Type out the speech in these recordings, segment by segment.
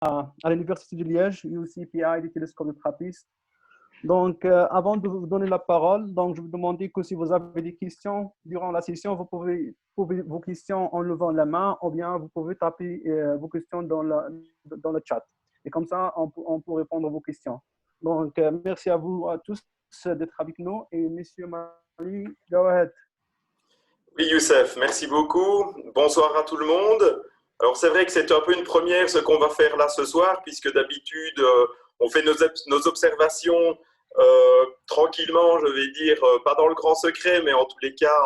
à l'Université de Liège, UCPI, du télescope de TRAPPIST. Donc, avant de vous donner la parole, donc, je vous demandais que si vous avez des questions durant la session, vous pouvez poser vos questions en levant la main ou bien vous pouvez taper vos questions dans le chat. Et comme ça, on peut répondre à vos questions. Donc, merci à vous à tous d'être avec nous. Et Monsieur Mali, go ahead. Oui, Youssef, merci beaucoup. Bonsoir à tout le monde. Alors, c'est vrai que c'est un peu une première ce qu'on va faire là ce soir, puisque d'habitude, on fait nos observations tranquillement, je vais dire, pas dans le grand secret, mais en tous les cas,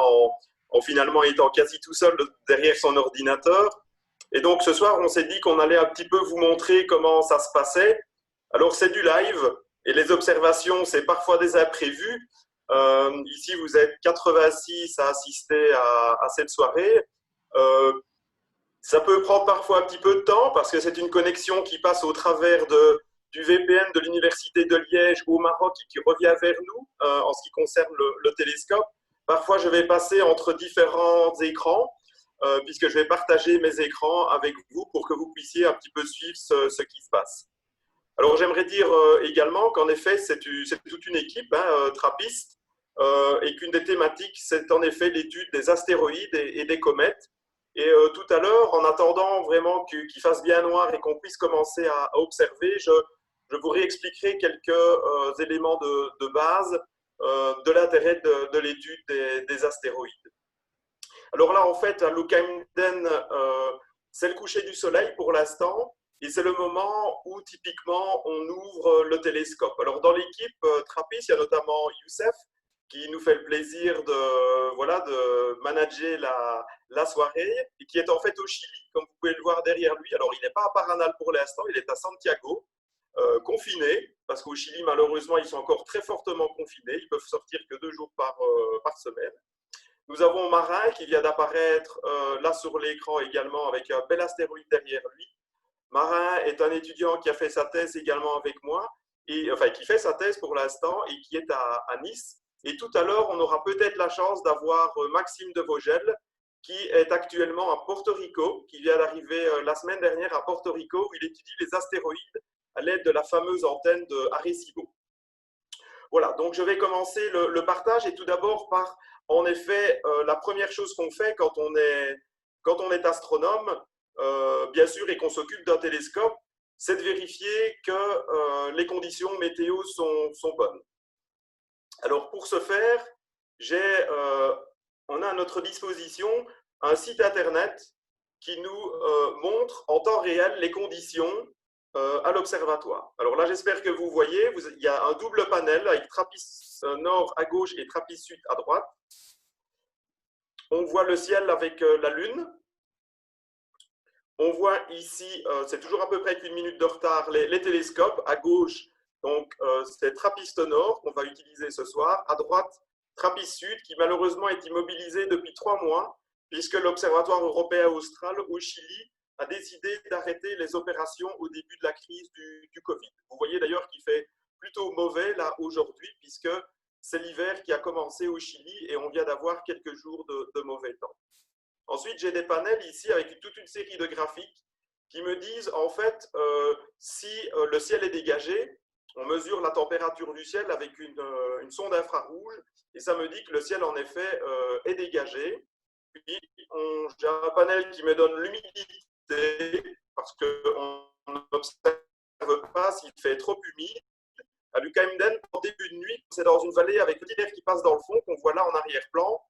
en finalement étant quasi tout seul derrière son ordinateur. Et donc, ce soir, on s'est dit qu'on allait un petit peu vous montrer comment ça se passait. Alors, c'est du live, et les observations, c'est parfois des imprévus. Ici, vous êtes 86 à assister à cette soirée. Ça peut prendre parfois un petit peu de temps parce que c'est une connexion qui passe au travers du VPN de l'Université de Liège au Maroc et qui revient vers nous en ce qui concerne le télescope. Parfois, je vais passer entre différents écrans puisque je vais partager mes écrans avec vous pour que vous puissiez un petit peu suivre ce qui se passe. Alors, j'aimerais dire également qu'en effet, c'est toute une équipe, TRAPPIST, et qu'une des thématiques, c'est en effet l'étude des astéroïdes et des comètes. Et tout à l'heure, en attendant vraiment qu'il fasse bien noir et qu'on puisse commencer à observer, je vous réexpliquerai quelques éléments de base de l'intérêt de l'étude des astéroïdes. Alors là, en fait, à Lucaimden, c'est le coucher du soleil pour l'instant. Et c'est le moment où, typiquement, on ouvre le télescope. Alors, dans l'équipe TRAPPIST, il y a notamment Youssef, qui nous fait le plaisir de manager la soirée, et qui est en fait au Chili, comme vous pouvez le voir derrière lui. Alors, il n'est pas à Paranal pour l'instant, il est à Santiago, confiné, parce qu'au Chili, malheureusement, ils sont encore très fortement confinés. Ils peuvent sortir que 2 jours par semaine. Nous avons Marin, qui vient d'apparaître là sur l'écran également, avec un bel astéroïde derrière lui. Marin est un étudiant qui a fait sa thèse également avec moi, qui fait sa thèse pour l'instant et qui est à Nice. Et tout à l'heure, on aura peut-être la chance d'avoir Maxime de Vogel, qui est actuellement à Porto Rico, qui vient d'arriver la semaine dernière à Porto Rico, où il étudie les astéroïdes à l'aide de la fameuse antenne de Arecibo. Voilà, donc je vais commencer le partage et tout d'abord par, en effet, la première chose qu'on fait quand on est astronome, bien sûr, et qu'on s'occupe d'un télescope, c'est de vérifier que les conditions météo sont bonnes. Alors, pour ce faire, on a à notre disposition un site internet qui nous montre en temps réel les conditions à l'observatoire. Alors là, j'espère que vous voyez, il y a un double panel avec TRAPPIST nord à gauche et TRAPPIST sud à droite. On voit le ciel avec la Lune. On voit ici, c'est toujours à peu près qu'une minute de retard, les télescopes. À gauche, donc c'est TRAPPIST nord qu'on va utiliser ce soir. À droite, TRAPPIST sud qui malheureusement est immobilisé depuis 3 mois puisque l'Observatoire européen austral au Chili a décidé d'arrêter les opérations au début de la crise du Covid. Vous voyez d'ailleurs qu'il fait plutôt mauvais là aujourd'hui puisque c'est l'hiver qui a commencé au Chili et on vient d'avoir quelques jours de mauvais temps. Ensuite, j'ai des panels ici avec toute une série de graphiques qui me disent en fait si le ciel est dégagé, on mesure la température du ciel avec une sonde infrarouge et ça me dit que le ciel en effet est dégagé. Puis j'ai un panel qui me donne l'humidité parce qu'on n'observe pas s'il fait trop humide. À Lucaimden, en début de nuit, c'est dans une vallée avec petit air qui passe dans le fond qu'on voit là en arrière-plan.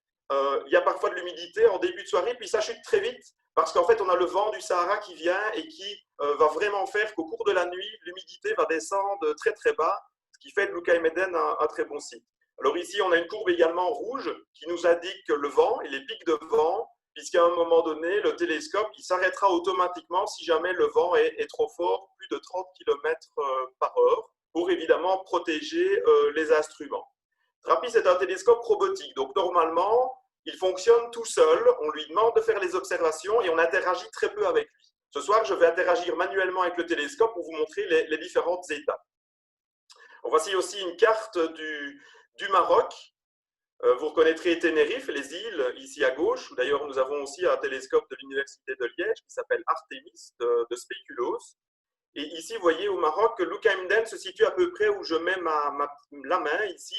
Il y a parfois de l'humidité en début de soirée, puis ça chute très vite parce qu'en fait, on a le vent du Sahara qui vient et qui va vraiment faire qu'au cours de la nuit, l'humidité va descendre très très bas, ce qui fait de Lucaimden un très bon site. Alors ici, on a une courbe également rouge qui nous indique le vent et les pics de vent, puisqu'à un moment donné, le télescope il s'arrêtera automatiquement si jamais le vent est trop fort, plus de 30 km/h, pour évidemment protéger les instruments. TRAPPIST est un télescope robotique, donc normalement, il fonctionne tout seul, on lui demande de faire les observations et on interagit très peu avec lui. Ce soir, je vais interagir manuellement avec le télescope pour vous montrer les différentes étapes. Voici aussi une carte du Maroc. Vous reconnaîtrez Tenerife, les îles, ici à gauche. D'ailleurs, nous avons aussi un télescope de l'Université de Liège qui s'appelle Artemis de Spéculoos. Et ici, vous voyez au Maroc que Lucaimden se situe à peu près où je mets la main ici.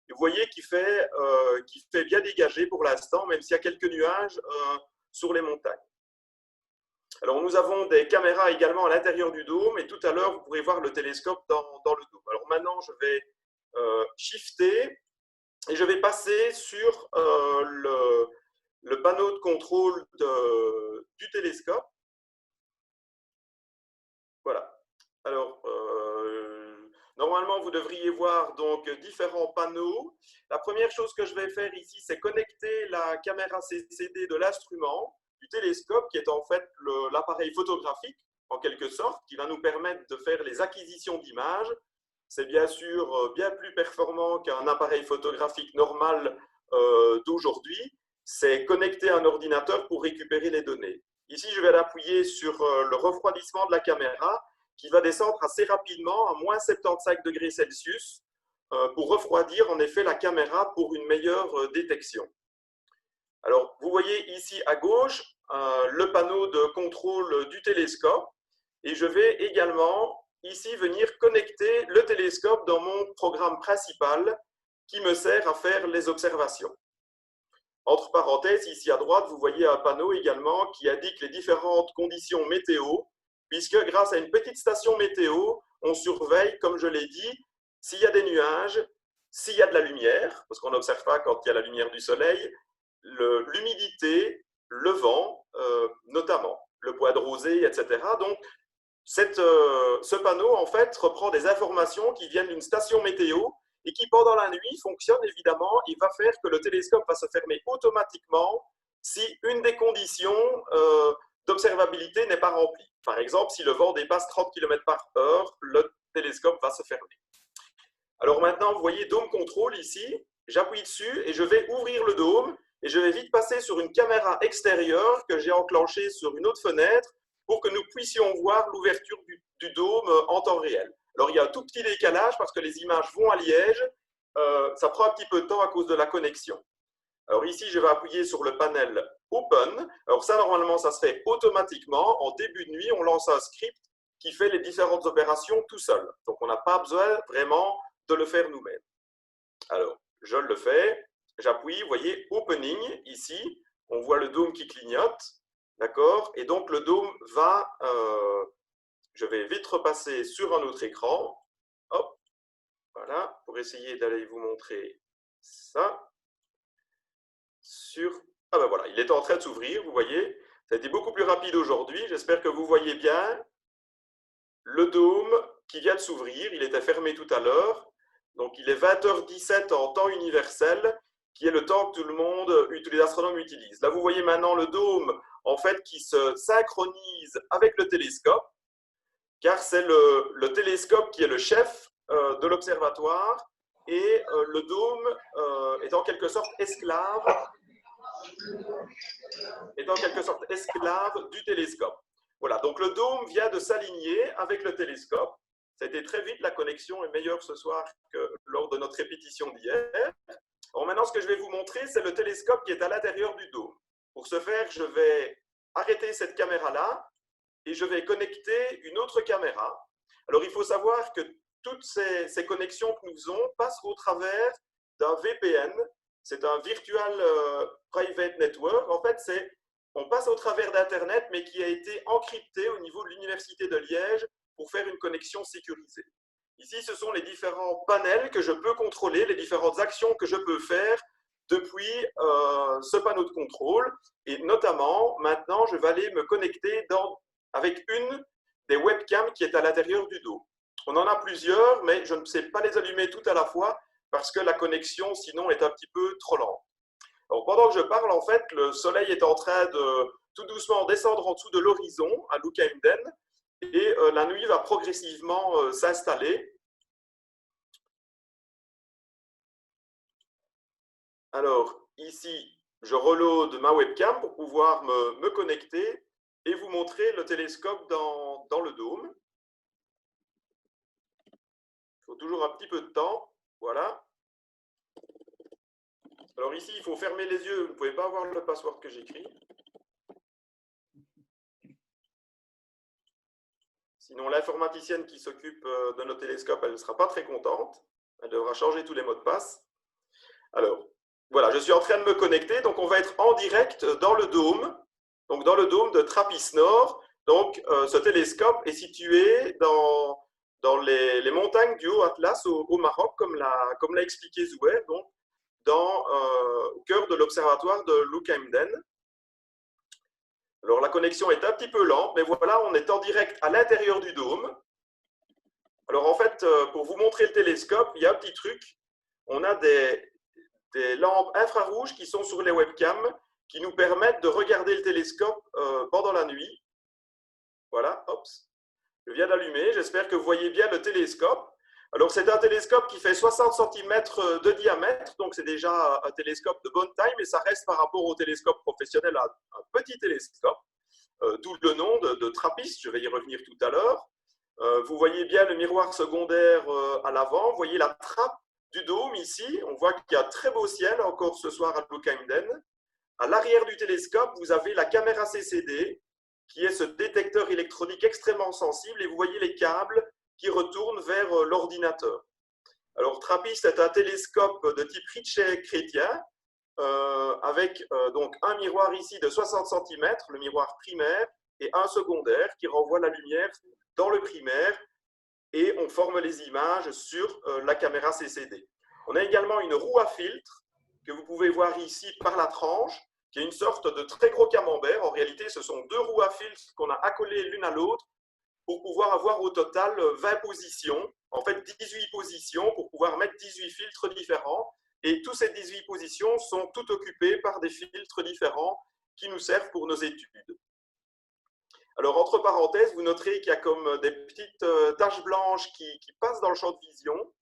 Et vous voyez qu'il fait bien dégagé pour l'instant, même s'il y a quelques nuages sur les montagnes. Alors, nous avons des caméras également à l'intérieur du dôme et tout à l'heure, vous pourrez voir le télescope dans le dôme. Alors maintenant, je vais shifter et je vais passer sur le panneau de contrôle du télescope. Voilà. Alors, normalement, vous devriez voir donc différents panneaux. La première chose que je vais faire ici, c'est connecter la caméra CCD de l'instrument, du télescope, qui est en fait l'appareil photographique, en quelque sorte, qui va nous permettre de faire les acquisitions d'images. C'est bien sûr bien plus performant qu'un appareil photographique normal d'aujourd'hui. C'est connecter un ordinateur pour récupérer les données. Ici, je vais appuyer sur le refroidissement de la caméra qui va descendre assez rapidement à moins 75 degrés Celsius pour refroidir en effet la caméra pour une meilleure détection. Alors, vous voyez ici à gauche le panneau de contrôle du télescope et je vais également ici venir connecter le télescope dans mon programme principal qui me sert à faire les observations. Entre parenthèses, ici à droite, vous voyez un panneau également qui indique les différentes conditions météo, puisque grâce à une petite station météo, on surveille, comme je l'ai dit, s'il y a des nuages, s'il y a de la lumière, parce qu'on n'observe pas quand il y a la lumière du soleil, l'humidité, le vent, notamment, le poids de rosée, etc. Donc, ce panneau, en fait, reprend des informations qui viennent d'une station météo et qui, pendant la nuit, fonctionne évidemment et va faire que le télescope va se fermer automatiquement si une des conditions d'observabilité n'est pas remplie. Par exemple, si le vent dépasse 30 km/h, le télescope va se fermer. Alors maintenant, vous voyez Dome Control ici. J'appuie dessus et je vais ouvrir le dôme et je vais vite passer sur une caméra extérieure que j'ai enclenchée sur une autre fenêtre pour que nous puissions voir l'ouverture du dôme en temps réel. Alors, il y a un tout petit décalage parce que les images vont à Liège. Ça prend un petit peu de temps à cause de la connexion. Alors ici, je vais appuyer sur le panel Open. Alors ça, normalement, ça se fait automatiquement. En début de nuit, on lance un script qui fait les différentes opérations tout seul. Donc, on n'a pas besoin vraiment de le faire nous-mêmes. Alors, je le fais. J'appuie, vous voyez, Opening, ici. On voit le dôme qui clignote. D'accord? Et donc, le dôme va... je vais vite repasser sur un autre écran. Hop, voilà, pour essayer d'aller vous montrer ça. Ah ben voilà, il est en train de s'ouvrir, vous voyez. Ça a été beaucoup plus rapide aujourd'hui. J'espère que vous voyez bien le dôme qui vient de s'ouvrir. Il était fermé tout à l'heure. Donc, il est 20h17 en temps universel, qui est le temps que tout le monde, tous les astronomes utilisent. Là, vous voyez maintenant le dôme, en fait, qui se synchronise avec le télescope, car c'est le télescope qui est le chef de l'observatoire, et le dôme est en quelque sorte esclave du télescope. Voilà, donc le dôme vient de s'aligner avec le télescope. Ça a été très vite, la connexion est meilleure ce soir que lors de notre répétition d'hier. Maintenant, ce que je vais vous montrer, c'est le télescope qui est à l'intérieur du dôme. Pour ce faire, je vais arrêter cette caméra-là et je vais connecter une autre caméra. Alors, il faut savoir que toutes ces connexions que nous faisons passent au travers d'un VPN. C'est un Virtual Private Network. En fait, on passe au travers d'Internet, mais qui a été encrypté au niveau de l'Université de Liège pour faire une connexion sécurisée. Ici, ce sont les différents panels que je peux contrôler, les différentes actions que je peux faire depuis ce panneau de contrôle. Et notamment, maintenant, je vais aller me connecter avec une des webcams qui est à l'intérieur du dôme. On en a plusieurs, mais je ne sais pas les allumer toutes à la fois parce que la connexion, sinon, est un petit peu trop lente. Alors, pendant que je parle, en fait, le soleil est en train de tout doucement descendre en dessous de l'horizon à Lucaimden et la nuit va progressivement s'installer. Alors, ici, je reload ma webcam pour pouvoir me connecter et vous montrer le télescope dans le dôme. Il faut toujours un petit peu de temps. Voilà. Alors ici, il faut fermer les yeux. Vous ne pouvez pas voir le password que j'écris. Sinon, l'informaticienne qui s'occupe de nos télescopes, elle ne sera pas très contente. Elle devra changer tous les mots de passe. Alors, voilà, je suis en train de me connecter. Donc, on va être en direct dans le dôme. Donc, dans le dôme de TRAPPIST-Nord. Donc, ce télescope est situé dans les montagnes du Haut-Atlas au Maroc, comme l'a expliqué Zouer, donc au cœur de l'observatoire de Lukemden. Alors, la connexion est un petit peu lente, mais voilà, on est en direct à l'intérieur du dôme. Alors, en fait, pour vous montrer le télescope, il y a un petit truc. On a des lampes infrarouges qui sont sur les webcams qui nous permettent de regarder le télescope pendant la nuit. Voilà, hop, je viens d'allumer. J'espère que vous voyez bien le télescope. Alors, c'est un télescope qui fait 60 cm de diamètre, donc c'est déjà un télescope de bonne taille, mais ça reste par rapport au télescope professionnel un petit télescope, d'où le nom de TRAPPIST, je vais y revenir tout à l'heure. Vous voyez bien le miroir secondaire à l'avant, vous voyez la trappe du dôme ici, on voit qu'il y a un très beau ciel encore ce soir à Lukemden. À l'arrière du télescope, vous avez la caméra CCD, qui est ce détecteur électronique extrêmement sensible, et vous voyez les câbles qui retournent vers l'ordinateur. Alors, TRAPPIST est un télescope de type Ritchey-Chrétien, avec donc un miroir ici de 60 cm, le miroir primaire, et un secondaire qui renvoie la lumière dans le primaire, et on forme les images sur la caméra CCD. On a également une roue à filtre que vous pouvez voir ici par la tranche, qui est une sorte de très gros camembert. En réalité, ce sont deux roues à filtre qu'on a accolées l'une à l'autre pour pouvoir avoir au total 20 positions, en fait 18 positions pour pouvoir mettre 18 filtres différents. Et toutes ces 18 positions sont toutes occupées par des filtres différents qui nous servent pour nos études. Alors, entre parenthèses, vous noterez qu'il y a comme des petites taches blanches qui passent dans le champ de vision.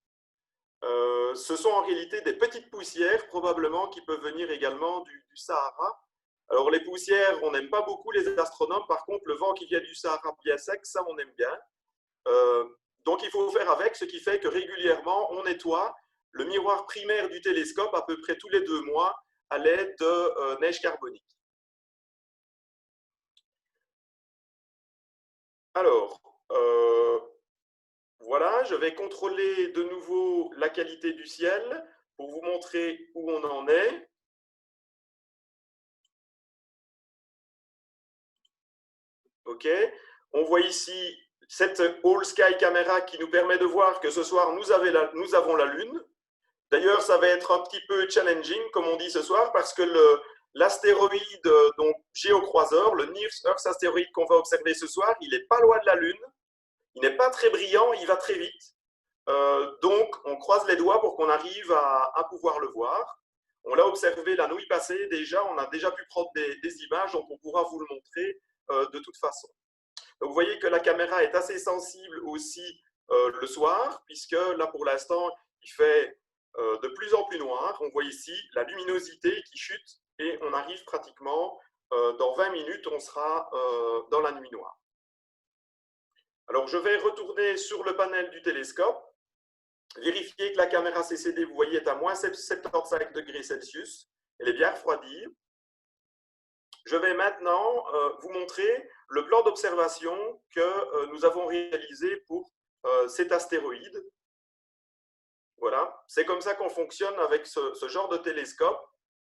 Ce sont en réalité des petites poussières, probablement, qui peuvent venir également du Sahara. Alors, les poussières, on n'aime pas beaucoup les astronomes. Par contre, le vent qui vient du Sahara bien sec, ça, on aime bien. Donc, il faut faire avec, ce qui fait que régulièrement, on nettoie le miroir primaire du télescope à peu près tous les 2 mois à l'aide de neige carbonique. Alors, voilà, je vais contrôler de nouveau la qualité du ciel pour vous montrer où on en est. OK. On voit ici cette All Sky Camera qui nous permet de voir que ce soir, nous avons la Lune. D'ailleurs, ça va être un petit peu challenging, comme on dit ce soir, parce que l'astéroïde géocroiseur, le Near Earth astéroïde qu'on va observer ce soir, il n'est pas loin de la Lune. Il n'est pas très brillant, il va très vite. Donc, on croise les doigts pour qu'on arrive à pouvoir le voir. On l'a observé la nuit passée déjà, on a déjà pu prendre des images, donc on pourra vous le montrer de toute façon. Donc, vous voyez que la caméra est assez sensible aussi le soir, puisque là, pour l'instant, il fait de plus en plus noir. On voit ici la luminosité qui chute et on arrive pratiquement, dans 20 minutes, on sera dans la nuit noire. Alors, je vais retourner sur le panel du télescope, vérifier que la caméra CCD, vous voyez, est à moins 75 degrés Celsius. Elle est bien refroidie. Je vais maintenant vous montrer le plan d'observation que nous avons réalisé pour cet astéroïde. Voilà, c'est comme ça qu'on fonctionne avec ce genre de télescope.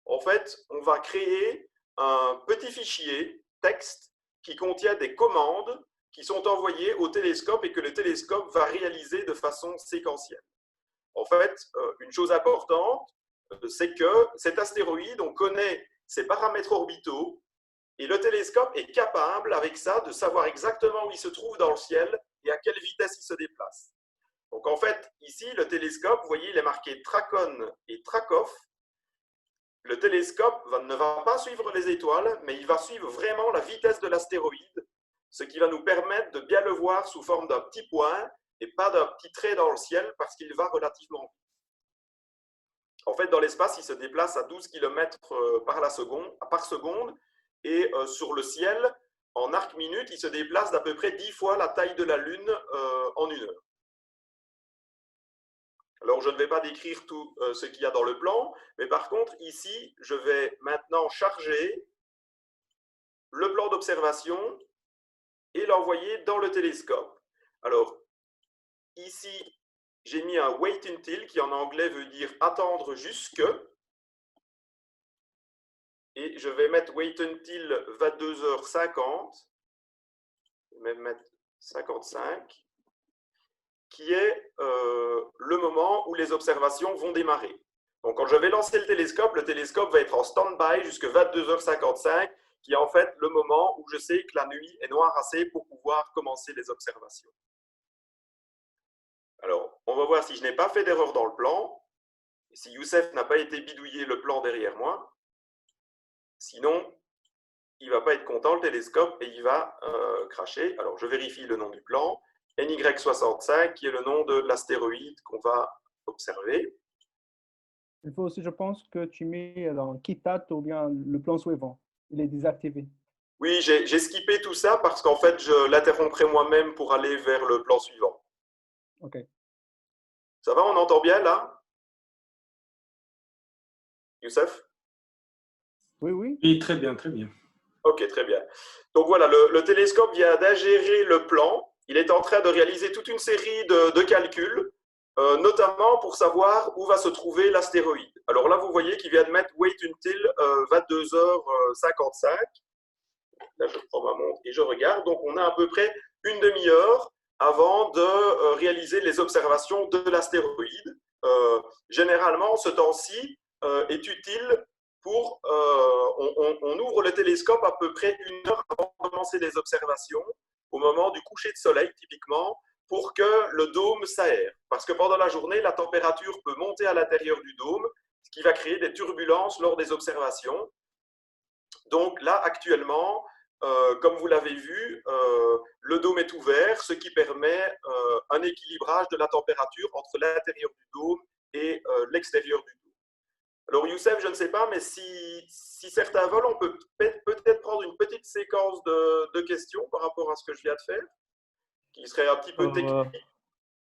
En fait, on va créer un petit fichier texte qui contient des commandes qui sont envoyées au télescope et que le télescope va réaliser de façon séquentielle. En fait, une chose importante, c'est que cet astéroïde, on connaît ses paramètres orbitaux et le télescope est capable, avec ça, de savoir exactement où il se trouve dans le ciel et à quelle vitesse il se déplace. Donc, en fait, ici, le télescope, vous voyez, il est marqué Tracon et Trakoff. Le télescope ne va pas suivre les étoiles, mais il va suivre vraiment la vitesse de l'astéroïde, ce qui va nous permettre de bien le voir sous forme d'un petit point et pas d'un petit trait dans le ciel parce qu'il va relativement vite. En fait, dans l'espace, il se déplace à 12 km par seconde et sur le ciel, en arc-minute, il se déplace d'à peu près 10 fois la taille de la Lune en 1 heure. Alors, je ne vais pas décrire tout ce qu'il y a dans le plan, mais par contre, ici, je vais maintenant charger le plan d'observation et l'envoyer dans le télescope. Alors, ici, j'ai mis un wait until qui en anglais veut dire attendre jusque. Et je vais mettre wait until 22h50. Je vais même mettre 55, qui est le moment où les observations vont démarrer. Donc, quand je vais lancer le télescope va être en stand-by jusqu'à 22h55, qui est en fait le moment où je sais que la nuit est noire assez pour pouvoir commencer les observations. Alors, on va voir si je n'ai pas fait d'erreur dans le plan, si Youssef n'a pas été bidouillé le plan derrière moi. Sinon, il ne va pas être content, le télescope, et il va cracher. Alors, je vérifie le nom du plan. NY65, qui est le nom de l'astéroïde qu'on va observer. Il faut aussi, je pense, que tu mets dans Kitat ou bien le plan suivant. Il est désactivé. Oui, j'ai skippé tout ça parce qu'en fait, je l'interromprai moi-même pour aller vers le plan suivant. OK. Ça va, on entend bien là? Youssef? Oui, oui. Oui, très bien, très bien. Ok, très bien. Donc voilà, le télescope vient d'ingérer le plan. Il est en train de réaliser toute une série de calculs, notamment pour savoir où va se trouver l'astéroïde. Alors là, vous voyez qu'il vient de mettre wait until 22h55. Là, je prends ma montre et je regarde. Donc, on a à peu près une demi-heure avant de réaliser les observations de l'astéroïde. Généralement, ce temps-ci est utile pour… on ouvre le télescope à peu près une heure avant de commencer les observations, au moment du coucher de soleil, typiquement, pour que le dôme s'aère. Parce que pendant la journée, la température peut monter à l'intérieur du dôme, ce qui va créer des turbulences lors des observations. Donc là, actuellement, comme vous l'avez vu, le dôme est ouvert, ce qui permet un équilibrage de la température entre l'intérieur du dôme et l'extérieur du dôme. Alors Youssef, je ne sais pas, mais si certains volent, on peut peut-être prendre une petite séquence de questions par rapport à ce que je viens de faire, qui serait un petit peu technique.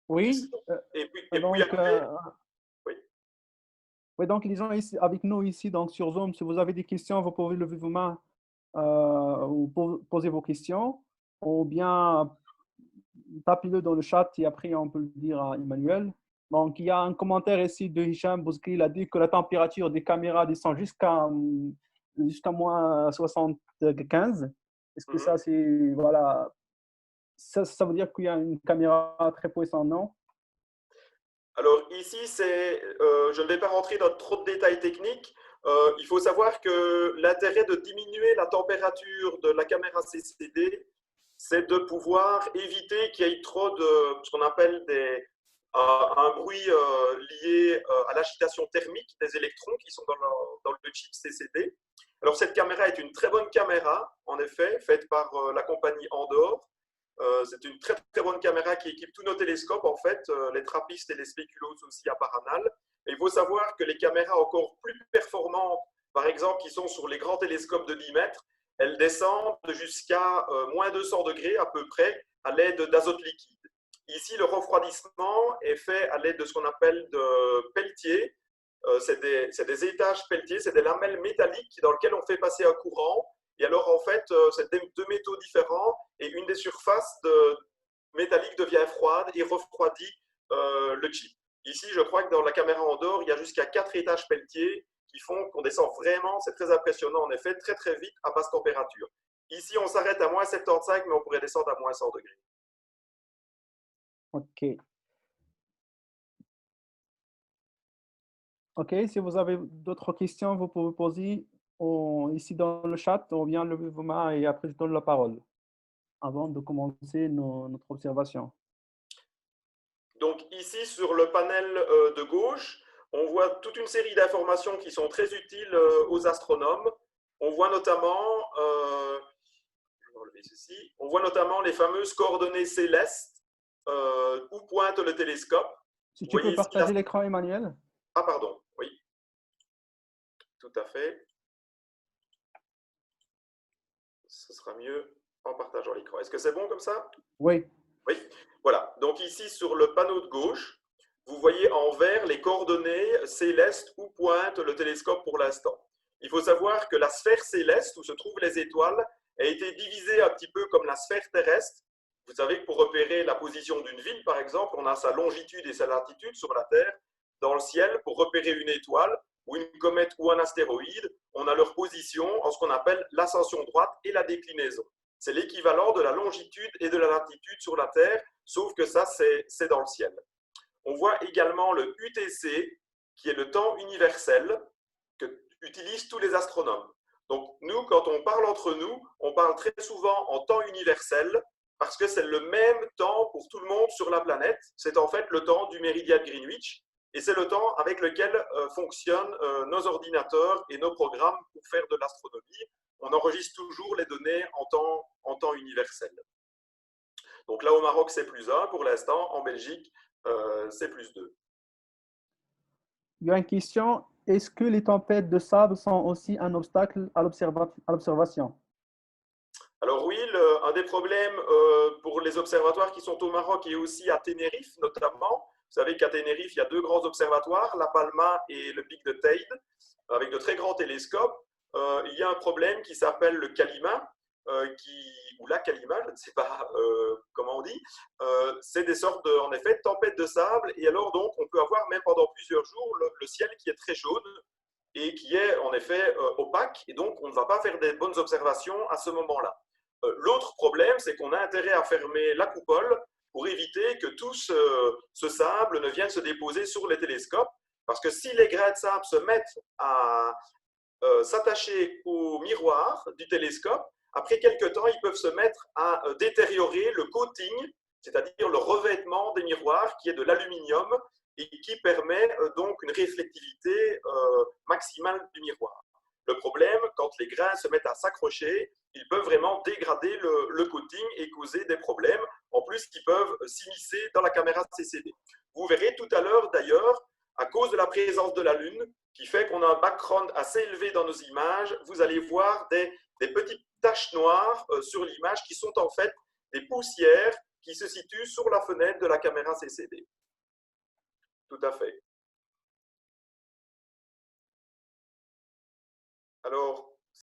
Oui. Et puis après… Oui. Oui, donc les gens ici, avec nous ici, donc sur Zoom, si vous avez des questions, vous pouvez lever vos mains ou poser vos questions, ou bien tapez-le dans le chat et après on peut le dire à Emmanuel. Donc il y a un commentaire ici de Hicham Bouzki, il a dit que la température des caméras descend jusqu'à moins 75. Est-ce que ça, c'est, voilà, ça veut dire qu'il y a une caméra très puissante, non? Alors ici, je ne vais pas rentrer dans trop de détails techniques. Il faut savoir que l'intérêt de diminuer la température de la caméra CCD, c'est de pouvoir éviter qu'il y ait trop de ce qu'on appelle un bruit lié à l'agitation thermique des électrons qui sont dans le chip CCD. Alors cette caméra est une très bonne caméra, en effet, faite par la compagnie Andor. C'est une très, très bonne caméra qui équipe tous nos télescopes, en fait, les trappistes et les spéculoos aussi à Paranal. Et il faut savoir que les caméras encore plus performantes, par exemple, qui sont sur les grands télescopes de 10 mètres, elles descendent jusqu'à moins 200 degrés à peu près à l'aide d'azote liquide. Ici, le refroidissement est fait à l'aide de ce qu'on appelle de peltier. C'est des étages peltiers, c'est des lamelles métalliques dans lesquelles on fait passer un courant. Et alors, en fait, c'est deux métaux différents et une des surfaces métalliques devient froide et refroidit le chip. Ici, je crois que dans la caméra Andor, il y a jusqu'à 4 étages peltiers qui font qu'on descend vraiment, c'est très impressionnant en effet, très très vite à basse température. Ici, on s'arrête à moins 75, mais on pourrait descendre à moins 100 degrés. OK. OK, si vous avez d'autres questions, vous pouvez poser ici dans le chat, ou bien levez vos mains et après je donne la parole avant de commencer notre observation. Donc ici, sur le panel de gauche, on voit toute une série d'informations qui sont très utiles aux astronomes. On voit notamment, je vais enlever ceci, on voit notamment les fameuses coordonnées célestes où pointe le télescope. Si tu peux partager l'écran, Emmanuel. Ah, pardon, oui. Tout à fait. Ce sera mieux en partageant l'écran. Est-ce que c'est bon comme ça? Oui. Oui. Voilà. Donc ici, sur le panneau de gauche, vous voyez en vert les coordonnées célestes où pointe le télescope pour l'instant. Il faut savoir que la sphère céleste, où se trouvent les étoiles, a été divisée un petit peu comme la sphère terrestre Vous savez que pour repérer la position d'une ville, par exemple, on a sa longitude et sa latitude sur la Terre. Dans le ciel, pour repérer une étoile ou une comète ou un astéroïde, on a leur position en ce qu'on appelle l'ascension droite et la déclinaison. C'est l'équivalent de la longitude et de la latitude sur la Terre, sauf que ça, c'est dans le ciel. On voit également le UTC, qui est le temps universel que utilisent tous les astronomes. Donc, nous, quand on parle entre nous, on parle très souvent en temps universel parce que c'est le même temps pour tout le monde sur la planète. C'est en fait le temps du méridien de Greenwich et c'est le temps avec lequel fonctionnent nos ordinateurs et nos programmes pour faire de l'astronomie. On enregistre toujours les données en temps universel. Donc là, au Maroc, c'est +1 pour l'instant. En Belgique, c'est +2. Il y a une question. Est-ce que les tempêtes de sable sont aussi un obstacle à l'observation? Alors oui, un des problèmes pour les observatoires qui sont au Maroc et aussi à Tenerife notamment, vous savez qu'à Tenerife, il y a 2 grands observatoires, La Palma et le pic de Teide, avec de très grands télescopes. Il y a un problème qui s'appelle le Kalima, ou la Kalima, je ne sais pas comment on dit. C'est des sortes, en effet, de tempêtes de sable. Et alors, donc, on peut avoir même pendant plusieurs jours le ciel qui est très jaune et qui est en effet opaque. Et donc, on ne va pas faire des bonnes observations à ce moment-là. L'autre problème, c'est qu'on a intérêt à fermer la coupole pour éviter que tout ce sable ne vienne se déposer sur les télescopes. Parce que si les grains de sable se mettent à s'attacher au miroir du télescope, après quelques temps, ils peuvent se mettre à détériorer le coating, c'est-à-dire le revêtement des miroirs qui est de l'aluminium et qui permet donc une réflectivité maximale du miroir. Le problème, quand les grains se mettent à s'accrocher, ils peuvent vraiment dégrader le coating et causer des problèmes. En plus, ils peuvent s'immiscer dans la caméra CCD. Vous verrez tout à l'heure, d'ailleurs, à cause de la présence de la Lune, qui fait qu'on a un background assez élevé dans nos images, vous allez voir des petites taches noires sur l'image qui sont en fait des poussières qui se situent sur la fenêtre de la caméra CCD. Tout à fait. Alors,